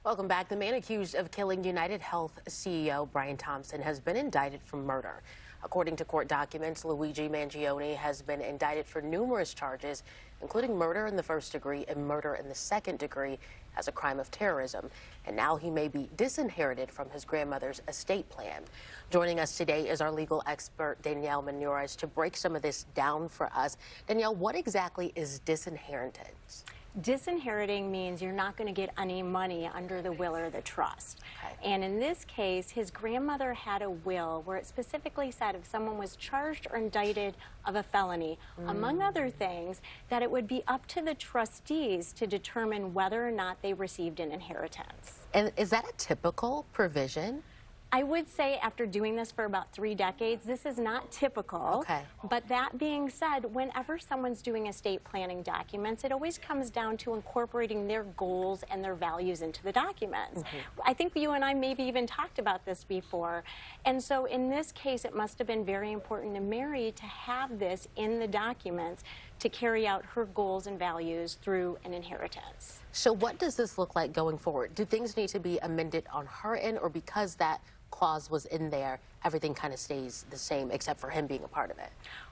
Welcome back. The man accused of killing United Health CEO Brian Thompson has been indicted for murder. According to court documents, Luigi Mangione has been indicted for numerous charges, including murder in the first degree and murder in the second degree as a crime of terrorism. And now he may be disinherited from his grandmother's estate plan. Joining us today is our legal expert, Danielle Mayoras, to break some of this down for us. Danielle, what exactly is disinheritance? Disinheriting means you're not going to get any money under the will or the trust. Okay. And in this case, his grandmother had a will where it specifically said if someone was charged or indicted of a felony, among other things, that it would be up to the trustees to determine whether or not they received an inheritance. And is that a typical provision? I would say after doing this for about 3 decades, this is not typical. Okay. But that being said, whenever someone's doing estate planning documents, it always comes down to incorporating their goals and their values into the documents. I think you and I maybe even talked about this before. And so in this case, it must have been very important to Mary to have this in the documents to carry out her goals and values through an inheritance. So what does this look like going forward? Do things need to be amended on her end, or because that clause was in there, everything kind of stays the same except for him being a part of it?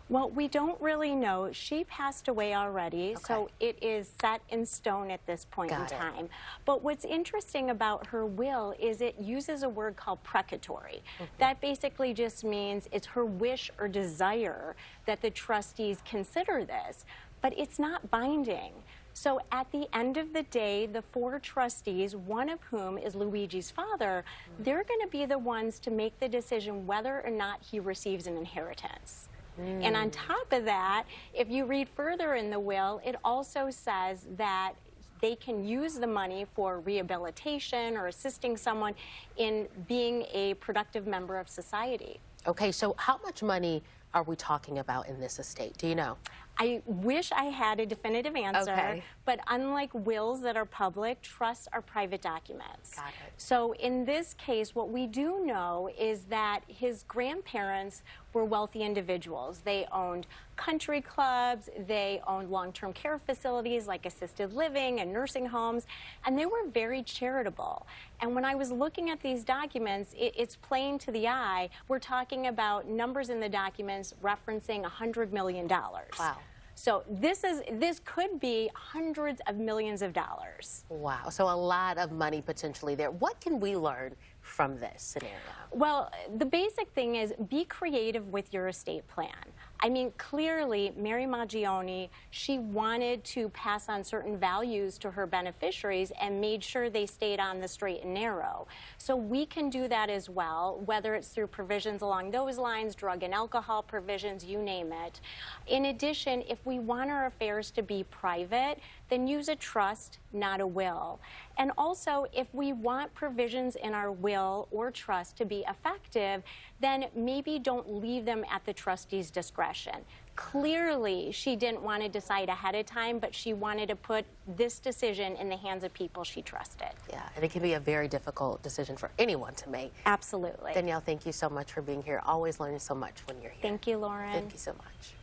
Well, we don't really know. She passed away already, so it is set in stone at this point in time. But what's interesting about her will is it uses a word called precatory. That basically just means it's her wish or desire that the trustees consider this, but it's not binding. So at the end of the day, the 4 trustees, one of whom is Luigi's father, they're going to be the ones to make the decision whether or not he receives an inheritance. And on top of that, if you read further in the will, it also says that they can use the money for rehabilitation or assisting someone in being a productive member of society. Okay, so how much money are we talking about in this estate? Do you know? I wish I had a definitive answer, but unlike wills that are public, trusts are private documents. Got it. So in this case, what we do know is that his grandparents were wealthy individuals. They owned country clubs, they owned long-term care facilities like assisted living and nursing homes, and they were very charitable. And when I was looking at these documents, it's plain to the eye. We're talking about numbers in the documents referencing $100 million. Wow. So this could be hundreds of millions of dollars. Wow. So a lot of money potentially there. What can we learn from this scenario? Well, the basic thing is be creative with your estate plan. I mean, clearly, Mary Mangione, she wanted to pass on certain values to her beneficiaries and made sure they stayed on the straight and narrow. So we can do that as well, whether it's through provisions along those lines, drug and alcohol provisions, you name it. In addition, if we want our affairs to be private, then use a trust, not a will. And also, if we want provisions in our will or trust to be effective, then maybe don't leave them at the trustee's discretion. Clearly, she didn't want to decide ahead of time, but she wanted to put this decision in the hands of people she trusted. Yeah, and it can be a very difficult decision for anyone to make. Absolutely. Danielle, thank you so much for being here. Always learning so much when you're here. Thank you, Lauren. Thank you so much.